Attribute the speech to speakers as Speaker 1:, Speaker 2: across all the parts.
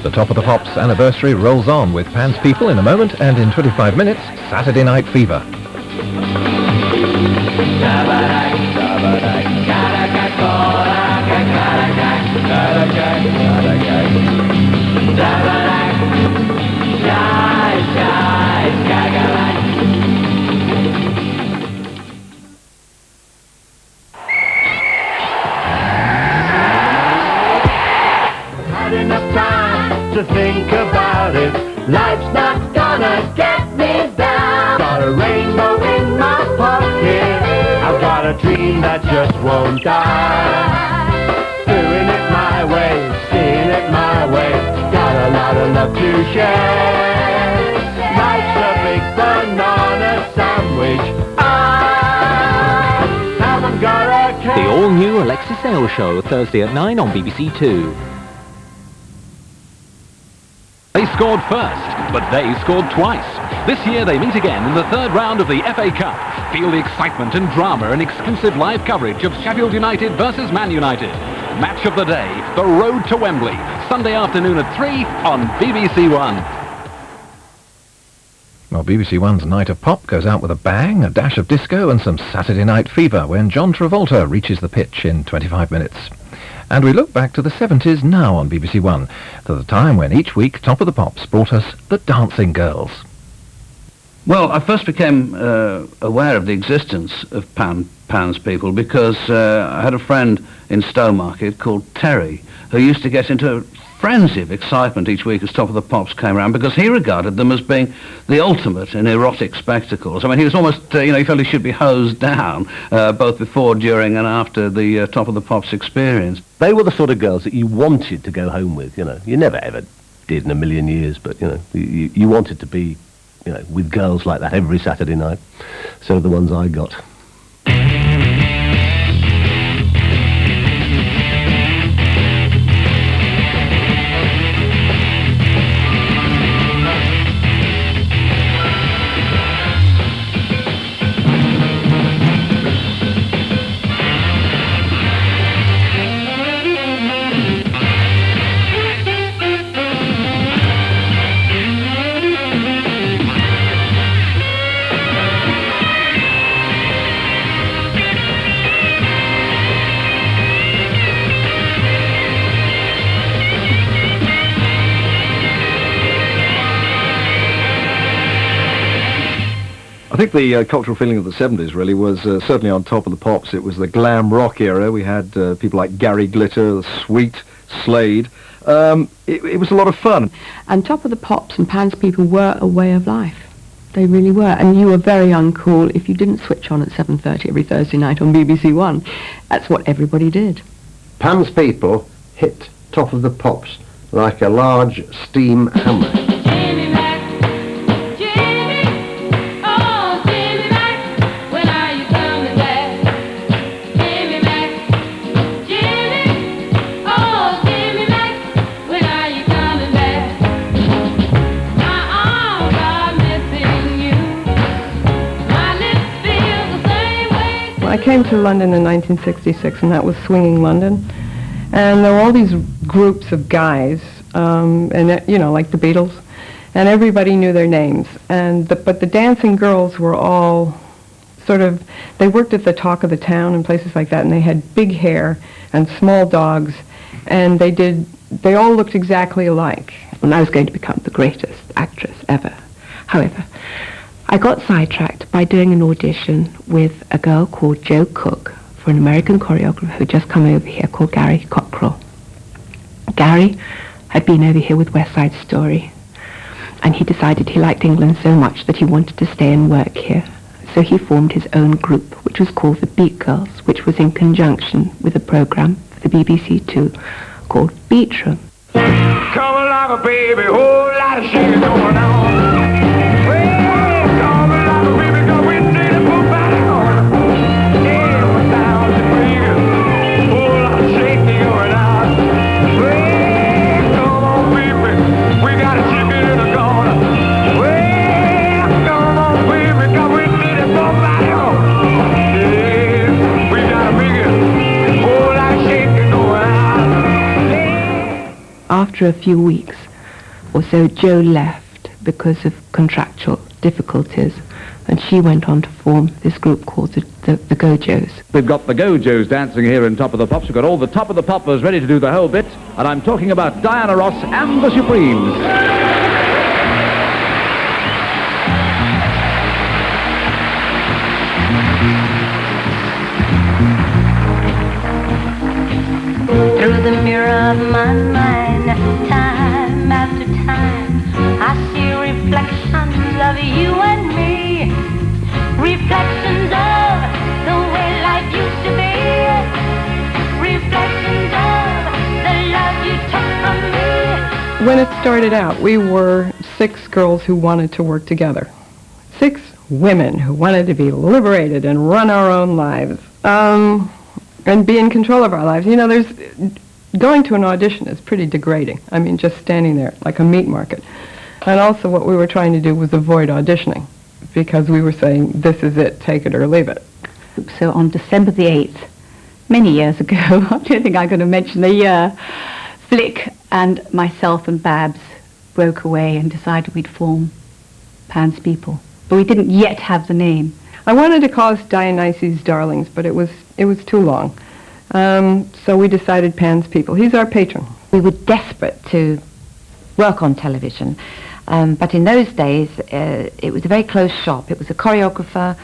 Speaker 1: The Top of the Pops anniversary rolls on with Pan's People in a moment, and in 25 minutes, Saturday Night Fever.
Speaker 2: To think about it, life's not gonna get me down. Got a rainbow in my pocket, I've got a dream that just won't die. Doing it my way, seeing it my way, got a lot of love to share. Life's a big banana sandwich, I haven't got a care.
Speaker 3: The all-new Alexei Sayle Show, Thursday at 9 on BBC2.
Speaker 4: They scored first, but they scored twice. This year they meet again in the third round of the FA Cup. Feel the excitement and drama and exclusive live coverage of Sheffield United versus Man United. Match of the day, the road to Wembley, Sunday afternoon at 3 on BBC1.
Speaker 1: Well, BBC One's Night of Pop goes out with a bang, a dash of disco and some Saturday Night Fever when John Travolta reaches the pitch in 25 minutes. And we look back to the 70s now on BBC One, to the time when each week Top of the Pops brought us the Dancing Girls.
Speaker 5: Well, I first became aware of the existence of Pan's People because I had a friend in Stowmarket called Terry who used to get into a frenzy of excitement each week as Top of the Pops came around because he regarded them as being the ultimate in erotic spectacles. I mean, he was almost, he felt he should be hosed down both before, during and after the Top of the Pops experience.
Speaker 6: They were the sort of girls that you wanted to go home with, You never ever did in a million years, but, you wanted to be, with girls like that every Saturday night. So the ones I got.
Speaker 7: I think the cultural feeling of the 70s really was certainly on Top of the Pops. It was the glam rock era. We had people like Gary Glitter, the Sweet, Slade. It was a lot of fun.
Speaker 8: And Top of the Pops and Pan's People were a way of life. They really were. And you were very uncool if you didn't switch on at 7:30 every Thursday night on BBC One. That's what everybody did.
Speaker 6: Pan's People hit Top of the Pops like a large steam hammer.
Speaker 8: I came to London in 1966, and that was Swinging London. And there were all these groups of guys, like the Beatles, and everybody knew their names. But the dancing girls were all they worked at the Talk of the Town and places like that, and they had big hair and small dogs, and they all looked exactly alike. And I was going to become the greatest actress ever. However, I got sidetracked by doing an audition with a girl called Jo Cook for an American choreographer who had just come over here called Gary Cockrell. Gary had been over here with West Side Story, and he decided he liked England so much that he wanted to stay and work here. So he formed his own group, which was called the Beat Girls, which was in conjunction with a program for the BBC2 called Beat Room.
Speaker 2: Come along, baby, whole lot of shaking going on.
Speaker 9: after a few weeks or so, Jo left because of contractual difficulties, and she went on to form this group called the Go-Joes.
Speaker 10: We've got the Go-Joes dancing here in Top of the Pops. We've got all the Top of the Poppers ready to do the whole bit, and I'm talking about Diana Ross and the Supremes.
Speaker 11: Through the mirror of my mind, time after time, I see reflections of you and me. Reflections of the way life used to be. Reflections of the love you took from me.
Speaker 8: When it started out, we were 6 girls who wanted to work together. 6 women who wanted to be liberated and run our own lives. And be in control of our lives. You know, going to an audition is pretty degrading. I mean, just standing there like a meat market. And also what we were trying to do was avoid auditioning, because we were saying, this is it, take it or leave it.
Speaker 9: So on December the 8th, many years ago, I don't think I'm going to mention the year, Flick and myself and Babs broke away and decided we'd form Pan's People. But we didn't yet have the name.
Speaker 8: I wanted to call us Dionysus Darlings, but it was too long. So we decided Pan's People. He's our patron.
Speaker 9: We were desperate to work on television, but in those days it was a very close shop. It was a choreographer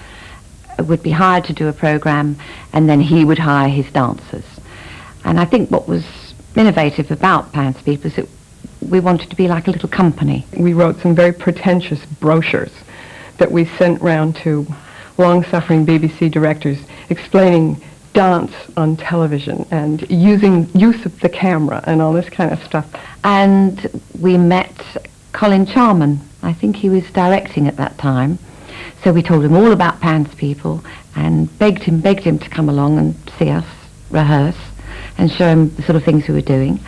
Speaker 9: would be hired to do a program, and then he would hire his dancers. And I think what was innovative about Pan's People is that we wanted to be like a little company.
Speaker 8: We wrote some very pretentious brochures that we sent round to long-suffering BBC directors explaining dance on television and use of the camera and all this kind of stuff.
Speaker 9: And we met Colin Charman. I think he was directing at that time. So we told him all about Pan's People and begged him to come along and see us rehearse and show him the sort of things we were doing,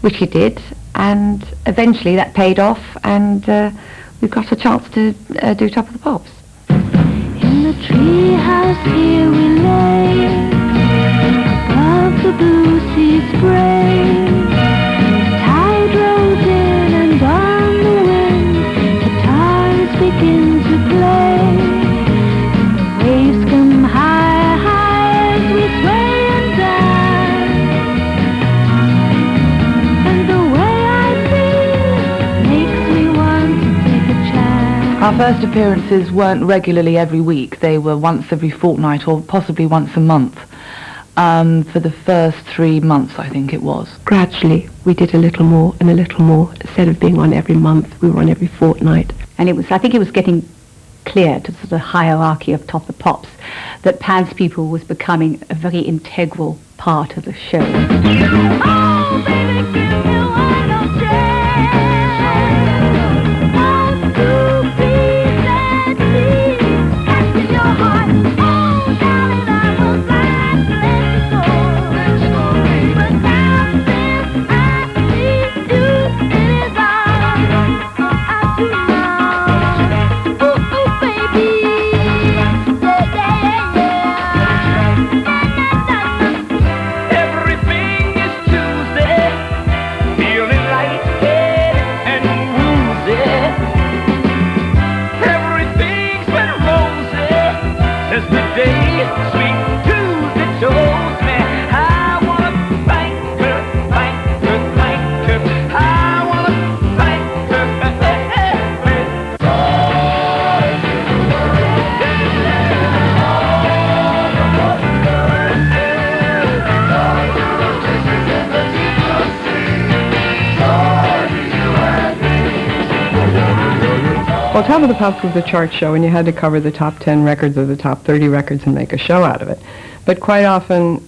Speaker 9: which he did. And eventually that paid off, and we got a chance to do Top of the Pops.
Speaker 11: In the treehouse here we lay, above the blue sea spray. Tide rolls in and on the wind, guitars begin to play. The waves come high, high as we sway and dance. And the way I feel makes me want to take a chance.
Speaker 12: Our first appearances weren't regularly every week. They were once every fortnight or possibly once a month. For the first 3 months, I think it was.
Speaker 9: Gradually, we did a little more and a little more. Instead of being on every month, we were on every fortnight. And I think it was getting clear to the hierarchy of Top of the Pops that Pan's People was becoming a very integral part of the show.
Speaker 11: Oh, baby, give me one of
Speaker 8: Well, Top of the Pops was a chart show, and you had to cover the top 10 records or the top 30 records and make a show out of it. But quite often,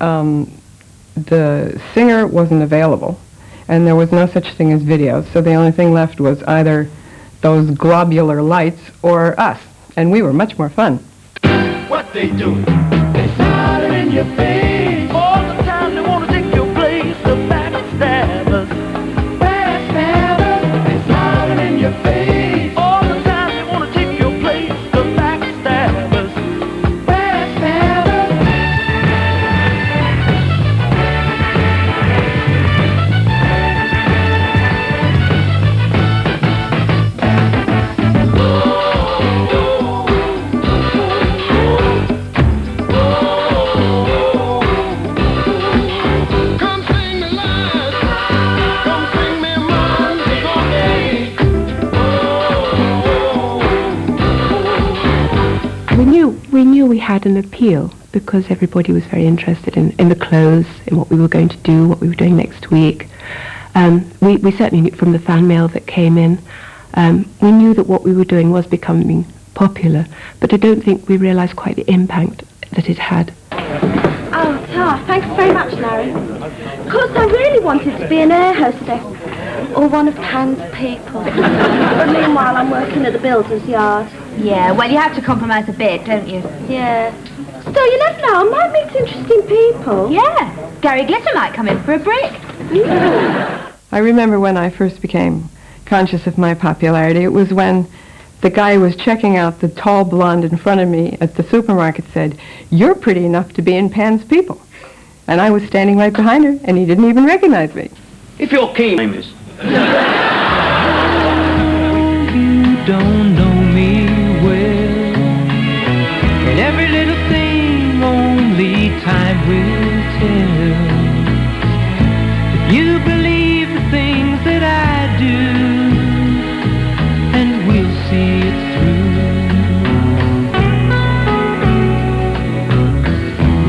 Speaker 8: the singer wasn't available, and there was no such thing as videos, so the only thing left was either those globular lights or us, and we were much more fun.
Speaker 2: What they do? They smile in your face. All the time they want to take your place. The backstabbers. Backstabbers. They smile in your face. All the time they want to take your place. The backstabbers. Backstabbers.
Speaker 13: had an appeal because everybody was very interested in the clothes, in what we were going to do, what we were doing next week. We certainly knew from the fan mail that came in. We knew that what we were doing was becoming popular, but I don't think we realised quite the impact that it had.
Speaker 11: Oh, thanks very much, Larry. Of course, I really wanted to be an air hostess, or one of Pan's people. But meanwhile, I'm working at the builder's yard.
Speaker 14: Yeah, well, you have to compromise a bit, don't you?
Speaker 11: Yeah. Still, you never know, I might meet interesting people.
Speaker 14: Yeah. Gary Glitter might come in for a break.
Speaker 8: I remember when I first became conscious of my popularity, it was when the guy who was checking out the tall blonde in front of me at the supermarket said, "You're pretty enough to be in Pan's People." And I was standing right behind her, and he didn't even recognize me.
Speaker 15: If you're keen, Amos.
Speaker 2: You don't know me well, and every little thing only time will tell. If you believe the things that I do, and we'll see it through.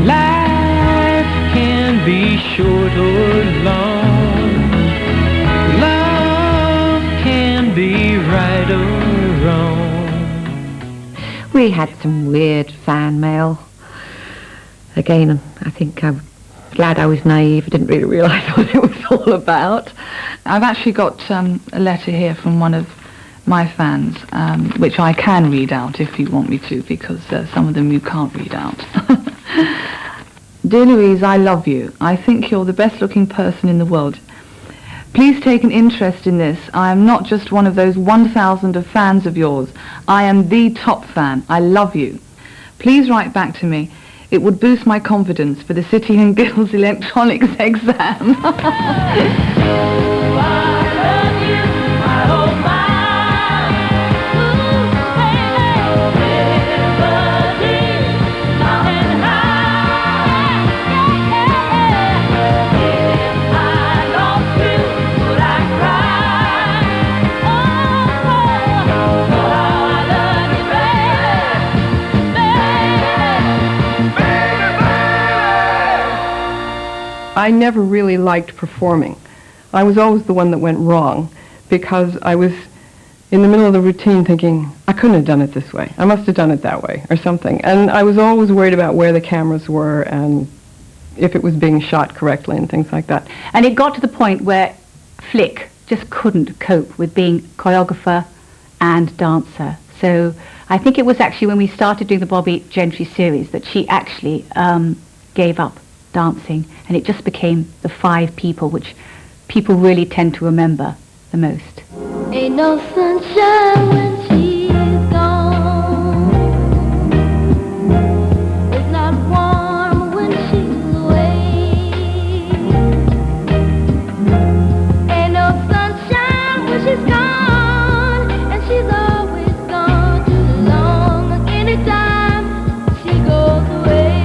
Speaker 2: Life can be short or long. Love can be right or wrong.
Speaker 9: We had some weird fan mail. Again, I think I'm glad I was naive. I didn't really realise what it was all about.
Speaker 12: I've actually got a letter here from one of my fans, which I can read out if you want me to, because some of them you can't read out. Dear Louise, I love you. I think you're the best looking person in the world. Please take an interest in this. I am not just one of those 1,000 of fans of yours. I am the top fan. I love you. Please write back to me. It would boost my confidence for the City and Guilds electronics exam.
Speaker 8: I never really liked performing. I was always the one that went wrong because I was in the middle of the routine thinking, I couldn't have done it this way. I must have done it that way or something. And I was always worried about where the cameras were and if it was being shot correctly and things like that.
Speaker 14: And it got to the point where Flick just couldn't cope with being choreographer and dancer. So I think it was actually when we started doing the Bobby Gentry series that she actually gave up dancing, and it just became the 5 people, which people really tend to remember the most.
Speaker 11: Ain't no sunshine when she's gone. It's not warm when she's away. Ain't no sunshine when she's gone, and she's always gone too long. Anytime she goes away.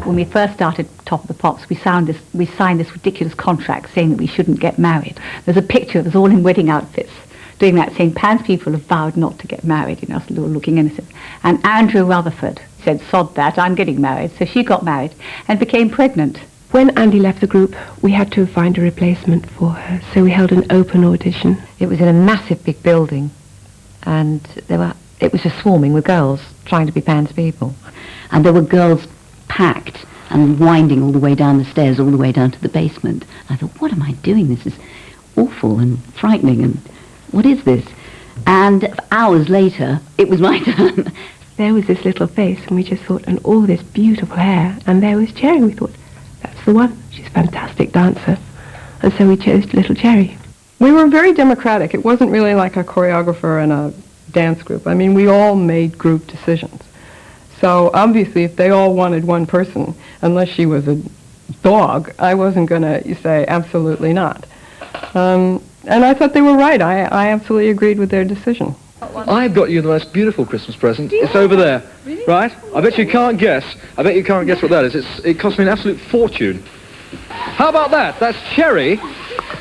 Speaker 14: When we first started Top of the Pops, we signed this ridiculous contract saying that we shouldn't get married. There's a picture of us all in wedding outfits doing that, saying Pan's people have vowed not to get married, us looking innocent. And Andrew Rutherford said, sod that, I'm getting married. So she got married and became pregnant.
Speaker 13: When Andy left the group, we had to find a replacement for her, so we held an open audition.
Speaker 9: It was in a massive big building, and it was just swarming with girls trying to be Pan's people.
Speaker 16: And there were girls packed and winding all the way down the stairs, all the way down to the basement. I thought, what am I doing? This is awful and frightening, and what is this? And hours later, it was my turn.
Speaker 13: There was this little face, and we just thought, and all this beautiful hair, and there was Cherry. We thought, that's the one. She's a fantastic dancer. And so we chose little Cherry.
Speaker 8: We were very democratic. It wasn't really like a choreographer and a dance group. I mean, we all made group decisions. So obviously, if they all wanted one person, unless she was a dog, I wasn't going to say absolutely not. And I thought they were right. I absolutely agreed with their decision.
Speaker 7: I've got you the most beautiful Christmas present. It's over there, really? Right? I bet you can't guess. I bet you can't guess what that is. It cost me an absolute fortune. How about that? That's Cherry,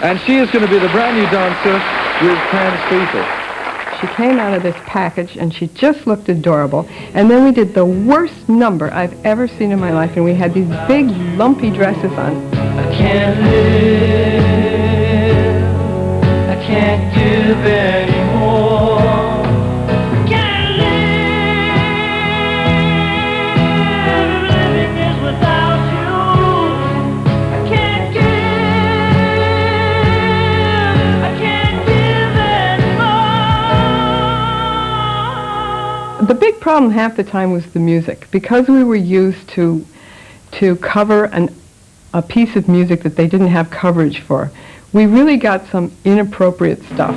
Speaker 7: and she is going to be the brand new dancer with Pan's people.
Speaker 8: She came out of this package and she just looked adorable. And then we did the worst number I've ever seen in my life, and we had these big lumpy dresses on.
Speaker 2: I can't live, I can't give anymore. I can't live, living is without you. I can't give, I can't give anymore.
Speaker 8: The big problem half the time was the music. Because we were used to cover a piece of music that they didn't have coverage for, we really got some inappropriate stuff.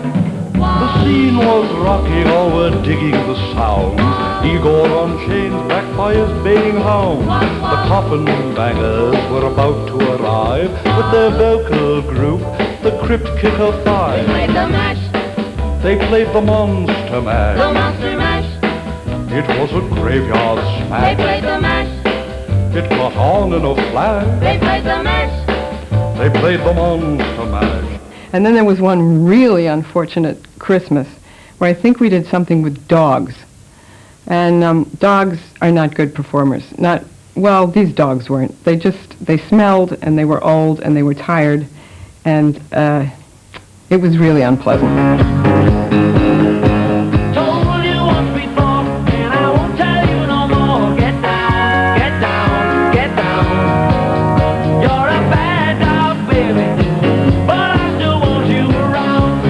Speaker 2: The scene was rocking, all were digging the sound. Igor on chains, backed by his baying hound. The coffin bangers were about to arrive with their vocal group, the Crypt Kicker Five.
Speaker 11: They played the mash.
Speaker 2: They played the Monster Mash.
Speaker 11: The Monster Mash.
Speaker 2: It was a graveyard
Speaker 11: They
Speaker 2: smash.
Speaker 11: played the mash.
Speaker 2: It caught on in a flash.
Speaker 11: They played the mash.
Speaker 2: They played the Monster Mash.
Speaker 8: And then there was one really unfortunate Christmas where I think we did something with dogs. And dogs are not good performers. Well, these dogs weren't. They smelled, and they were old, and they were tired, and it was really unpleasant.
Speaker 2: Told you once before, and I won't tell you no more. Get down, get down, get down. You're a bad dog, baby, but I still want you around.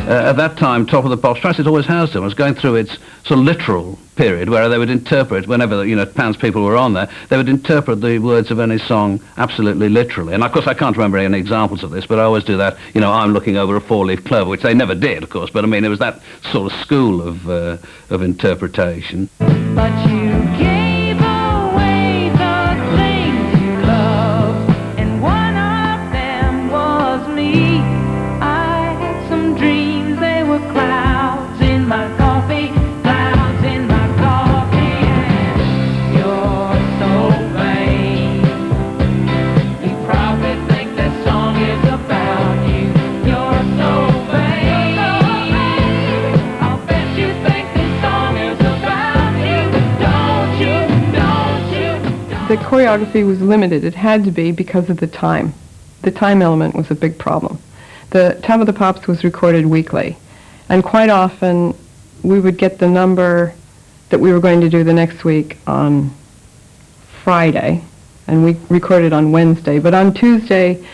Speaker 5: At that time, Top of the Pops, perhaps it always has done, was going through its sort of literal period where they would interpret, whenever, Pan's people were on there, they would interpret the words of any song absolutely literally. And of course I can't remember any examples of this, but I always do that, I'm looking over a four-leaf clover, which they never did, of course, but I mean, it was that sort of school of interpretation.
Speaker 11: But you gave away the things you loved, and one of them was me. I had some dreams, they were clouds in my coffee, clouds in my coffee, and you're so vain. You probably think this song is about you. You're so vain. I'll bet you think this song is about you. Don't you, don't you, don't
Speaker 8: The choreography was limited. It had to be because of the time. The time element was a big problem. The Top of the Pops was recorded weekly, and quite often we would get the number that we were going to do the next week on Friday, and we recorded on Wednesday, but on Tuesday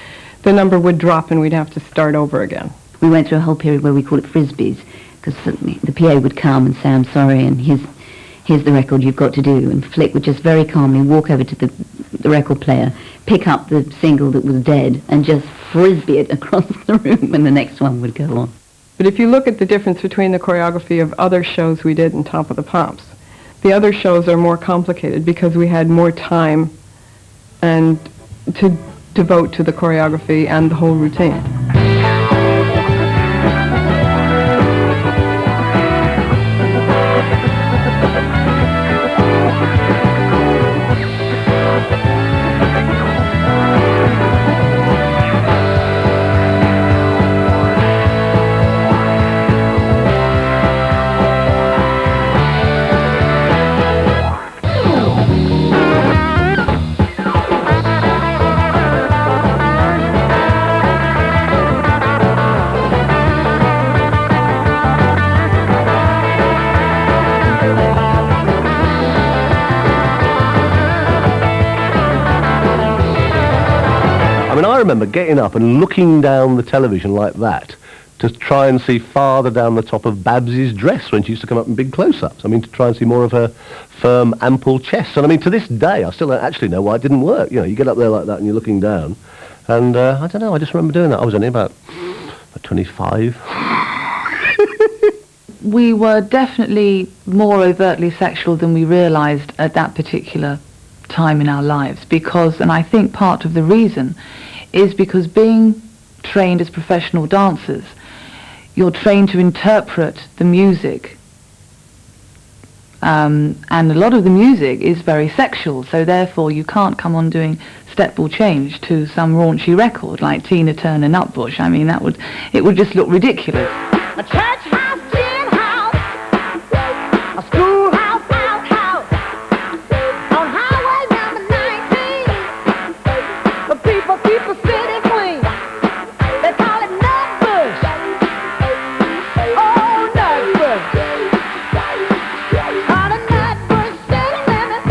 Speaker 8: the number would drop and we'd have to start over again.
Speaker 16: We went through a whole period where we call it frisbees, because the PA would come and say, I'm sorry, and here's the record you've got to do, and Flick would just very calmly walk over to the record player, pick up the single that was dead, and just frisbee it across the room, and the next one would go on.
Speaker 8: But if you look at the difference between the choreography of other shows we did in Top of the Pops, the other shows are more complicated because we had more time and to devote to the choreography and the whole routine.
Speaker 6: I remember getting up and looking down the television like that to try and see farther down the top of Babs's dress when she used to come up in big close-ups. I mean, to try and see more of her firm, ample chest. And I mean, to this day, I still don't actually know why it didn't work. You get up there like that and you're looking down. And I don't know, I just remember doing that. I was only about 25.
Speaker 12: We were definitely more overtly sexual than we realised at that particular time in our lives, because, and I think part of the reason is because being trained as professional dancers, you're trained to interpret the music, and a lot of the music is very sexual, so therefore you can't come on doing step will change to some raunchy record like Tina Turner Nutbush. I mean, it would just look ridiculous.
Speaker 11: A church house, gin house, a schoolhouse, outhouse, on highway number 19. The people city queen. They call it Nutbush. Oh, Nutbush. On a Nutbush city limit.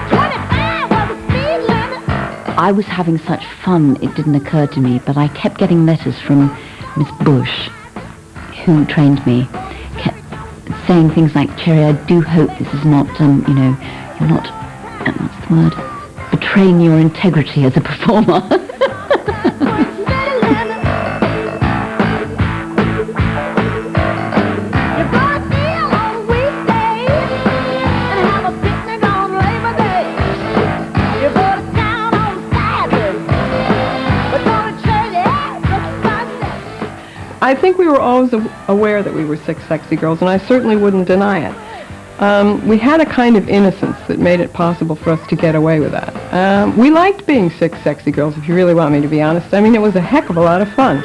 Speaker 11: 25 was the speed limit.
Speaker 16: I was having such fun, it didn't occur to me, but I kept getting letters from Miss Bush, who trained me, kept saying things like, Cherry, I do hope this is not, you're not, what's the word, betraying your integrity as a performer.
Speaker 8: I think we were always aware that we were six sexy girls, and I certainly wouldn't deny it. We had a kind of innocence that made it possible for us to get away with that. We liked being six sexy girls, if you really want me to be honest. I mean, it was a heck of a lot of fun.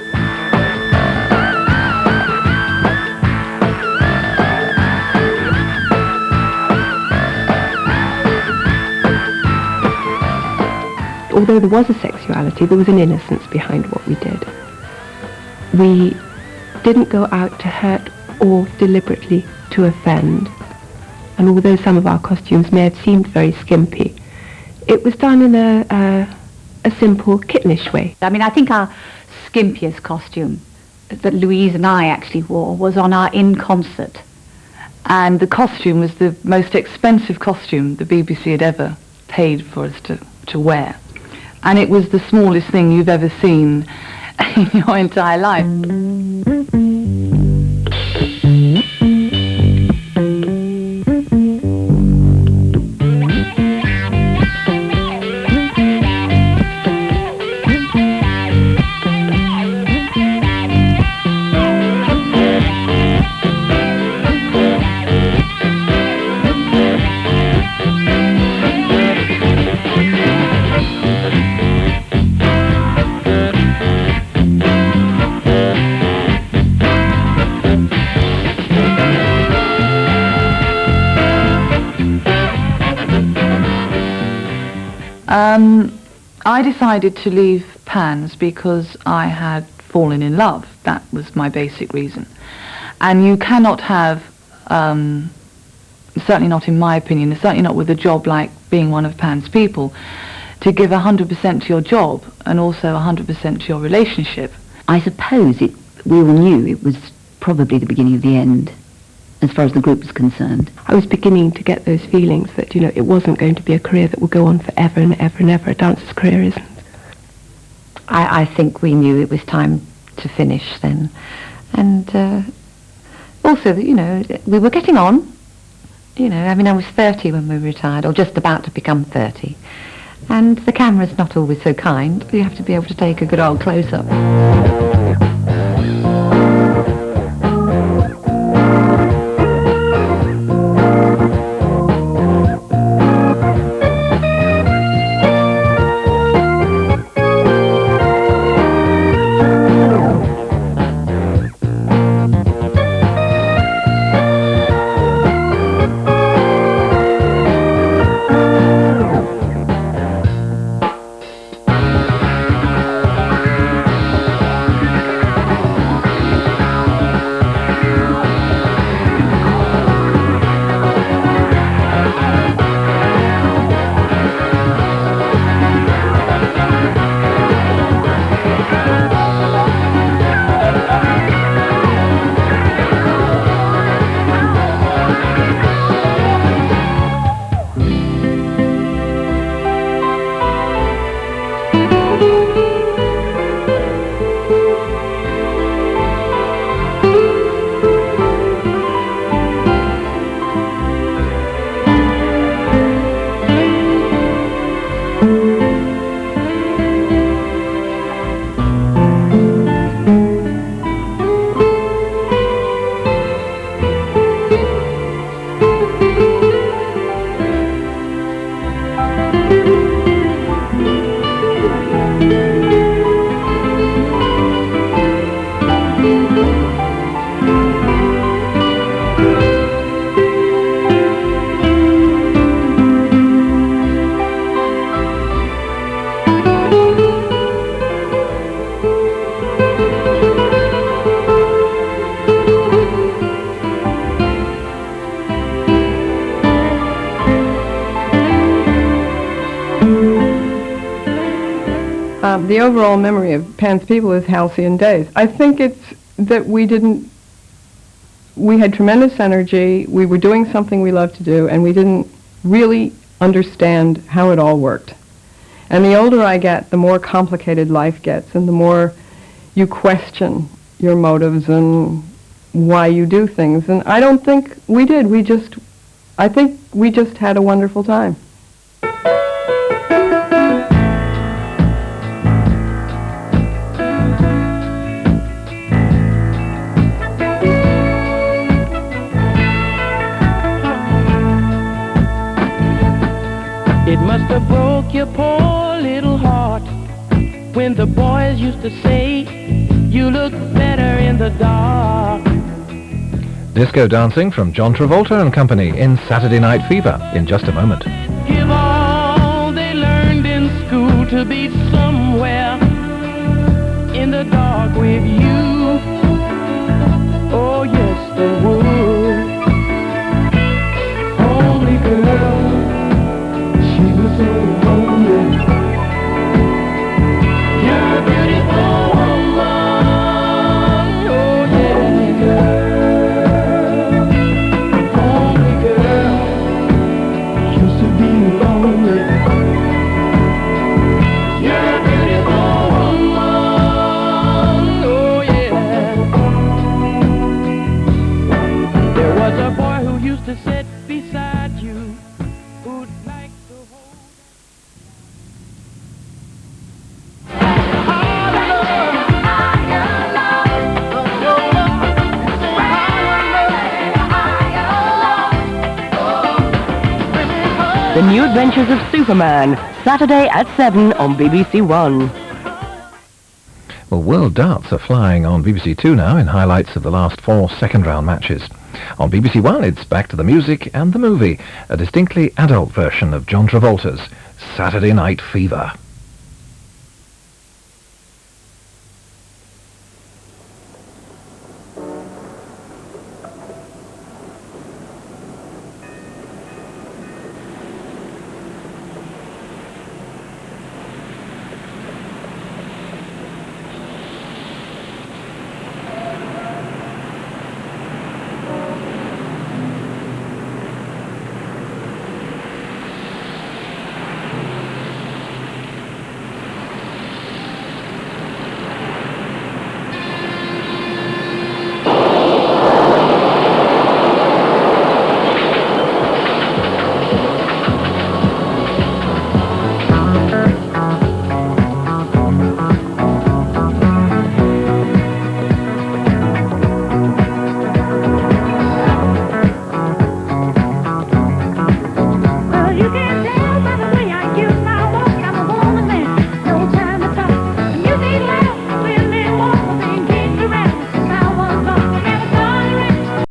Speaker 13: Although there was a sexuality, there was an innocence behind what we did. We didn't go out to hurt or deliberately to offend. And although some of our costumes may have seemed very skimpy, it was done in a simple, kittenish way.
Speaker 14: I mean, I think our skimpiest costume that Louise and I actually wore was on our In Concert.
Speaker 12: And the costume was the most expensive costume the BBC had ever paid for us to wear. And it was the smallest thing you've ever seen in your entire life. I decided to leave Pans because I had fallen in love. That was my basic reason. And you cannot have, certainly not in my opinion, certainly not with a job like being one of Pan's people, to give 100% to your job and also 100% to your relationship.
Speaker 16: I suppose we all knew it was probably the beginning of the end, as far as the group was concerned.
Speaker 13: I was beginning to get those feelings that, it wasn't going to be a career that would go on forever and ever and ever. A dancer's career isn't.
Speaker 9: I think we knew it was time to finish then. And also, we were getting on. I was 30 when we retired, or just about to become 30. And the camera's not always so kind. You have to be able to take a good old close-up.
Speaker 8: the overall memory of Pan's People is halcyon days. I think it's that we had tremendous energy, we were doing something we loved to do, and we didn't really understand how it all worked. And the older I get, the more complicated life gets, and the more you question your motives and why you do things. And I don't think we did. I think we just had a wonderful time.
Speaker 2: It must have broke your poor little heart when the boys used to say you look better in the dark.
Speaker 1: Disco dancing from John Travolta and company in Saturday Night Fever in just a moment.
Speaker 2: Give all they learned in school to be somewhere in the dark with you. Oh yes they would. Only girl, she was so lonely. You're a beautiful woman. Oh yeah girl. Only girl, used to be lonely. You're a beautiful woman. Oh yeah. There was a boy who used to sit beside you, who'd like to hold.
Speaker 15: The New Adventures of Superman, Saturday at 7 on BBC1.
Speaker 1: Well, World Darts are flying on BBC Two now in highlights of the last 4 second-round matches. On BBC One, it's back to the music and the movie, a distinctly adult version of John Travolta's Saturday Night Fever.